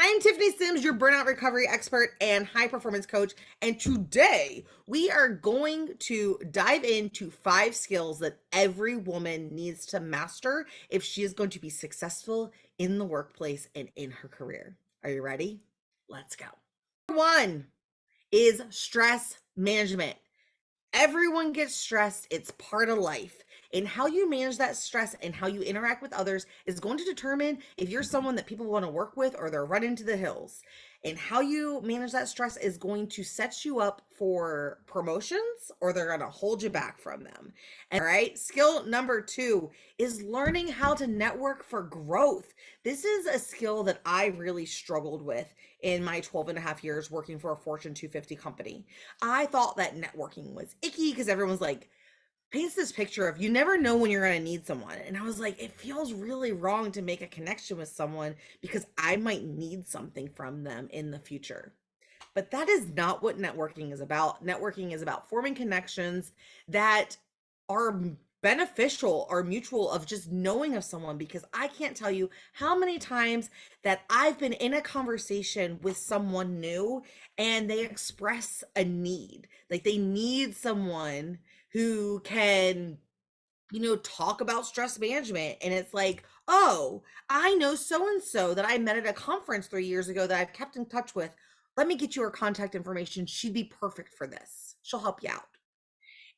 I'm Tiffany Sims, your burnout recovery expert and high performance coach. And today we are going to dive into 5 skills that every woman needs to master if she is going to be successful in the workplace and in her career. Are you ready? Let's go. One is stress management. Everyone gets stressed. It's part of life. And how you manage that stress and how you interact with others is going to determine if you're someone that people want to work with or they're running to the hills. And how you manage that stress is going to set you up for promotions or they're going to hold you back from them. And all right, skill number 2 is learning how to network for growth. This is a skill that I really struggled with in my 12 and a half years working for a Fortune 250 company. I thought that networking was icky because everyone's like, paints this picture of you never know when you're going to need someone. And I was like, it feels really wrong to make a connection with someone because I might need something from them in the future. But that is not what networking is about. Networking is about forming connections that are beneficial or mutual of just knowing of someone, because I can't tell you how many times that I've been in a conversation with someone new and they express a need. Like they need someone who can talk about stress management. And it's like, oh, I know so and so that I met at a conference 3 years ago that I've kept in touch with. Let me get you her contact information. She'd be perfect for this. She'll help you out.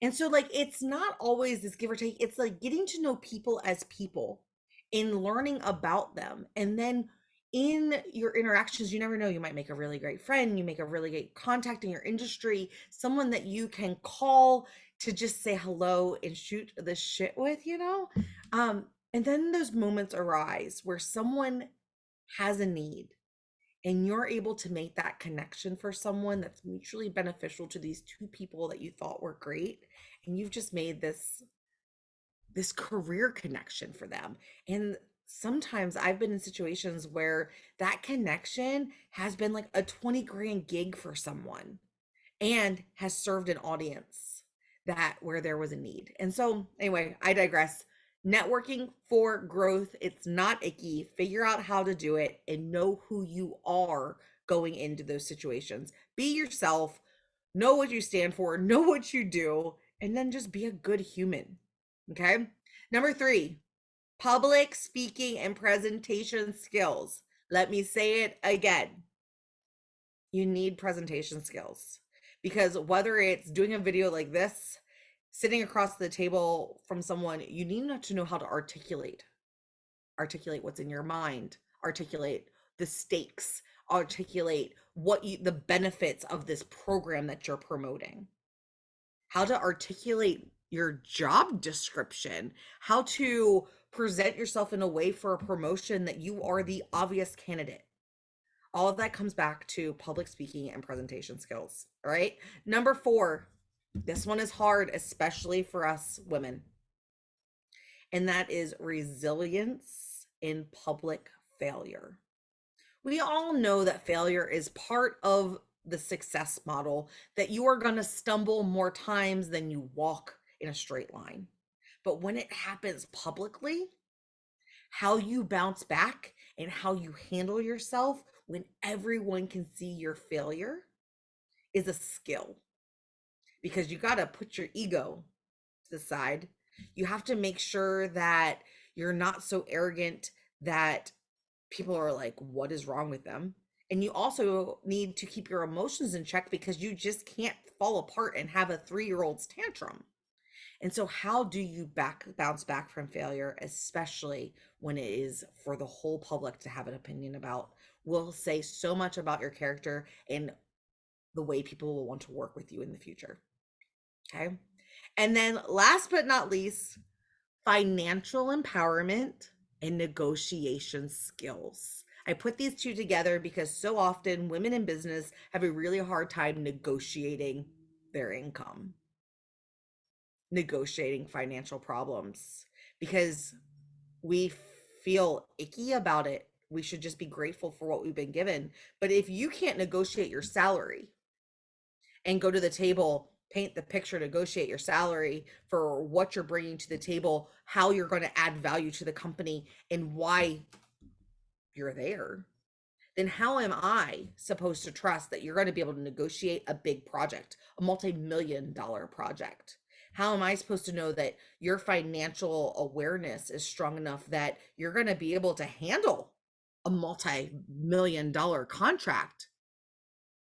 And so, like, it's not always this give or take. It's like getting to know people as people and learning about them. And then in your interactions, you never know, you might make a really great friend, you make a really great contact in your industry, someone that you can call to just say hello and shoot the shit with. And then those moments arise where someone has a need and you're able to make that connection for someone that's mutually beneficial to these two people that you thought were great, and you've just made this career connection for them. And sometimes I've been in situations where that connection has been like a 20 grand gig for someone and has served an audience that where there was a need. And so anyway, I digress. Networking for growth, it's not icky. Figure out how to do it and know who you are going into those situations. Be yourself, know what you stand for, know what you do, and then just be a good human. Okay? Number 3, public speaking and presentation skills. Let me say it again. You need presentation skills, because whether it's doing a video like this, sitting across the table from someone, you need to know how to articulate what's in your mind, articulate the stakes, articulate the benefits of this program that you're promoting, how to articulate your job description, how to present yourself in a way for a promotion that you are the obvious candidate. All of that comes back to public speaking and presentation skills. All right. Number 4, this one is hard, especially for us women, and that is resilience in public failure. We all know that failure is part of the success model, that you are going to stumble more times than you walk in a straight line. But when it happens publicly, how you bounce back and how you handle yourself when everyone can see your failure is a skill, because you got to put your ego to the side. You have to make sure that you're not so arrogant that people are like, what is wrong with them? And you also need to keep your emotions in check, because you just can't fall apart and have a 3-year-old's tantrum. And so how do you bounce back from failure, especially when it is for the whole public to have an opinion about? Will say so much about your character and the way people will want to work with you in the future. Okay. And then last but not least, financial empowerment and negotiation skills. I put these two together because so often women in business have a really hard time negotiating their income, negotiating financial problems, because we feel icky about it. We should just be grateful for what we've been given. But if you can't negotiate your salary and go to the table, paint the picture, negotiate your salary for what you're bringing to the table, how you're going to add value to the company, and why you're there, then how am I supposed to trust that you're going to be able to negotiate a big project, a multi-million dollar project? How am I supposed to know that your financial awareness is strong enough that you're going to be able to handle a multi-million dollar contract,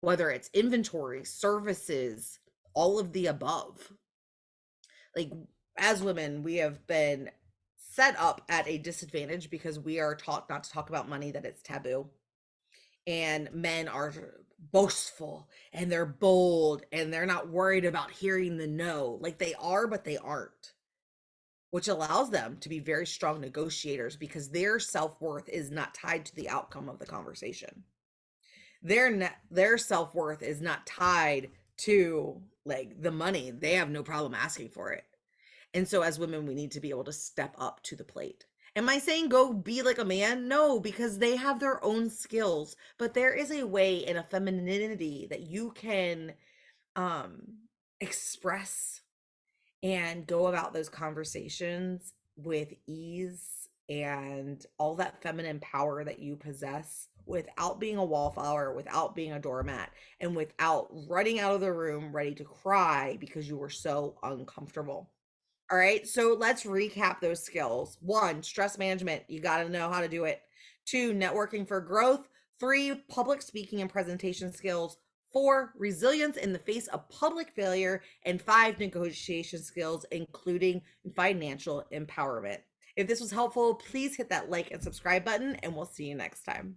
whether it's inventory, services, all of the above? Like, as women, we have been set up at a disadvantage because we are taught not to talk about money, that it's taboo. And men are boastful and they're bold and they're not worried about hearing the no. Like, they are, but they aren't, which allows them to be very strong negotiators because their self-worth is not tied to the outcome of the conversation. Their self-worth is not tied to like the money. They have no problem asking for it. And so as women, we need to be able to step up to the plate. Am I saying go be like a man? No, because they have their own skills, but there is a way in a femininity that you can um express and go about those conversations with ease and all that feminine power that you possess without being a wallflower, without being a doormat, and without running out of the room ready to cry because you were so uncomfortable. All right, so let's recap those skills. One, stress management. You got to know how to do it. Two, networking for growth. Three, public speaking and presentation skills. Four, resilience in the face of public failure. And five, negotiation skills, including financial empowerment. If this was helpful, please hit that like and subscribe button, and we'll see you next time.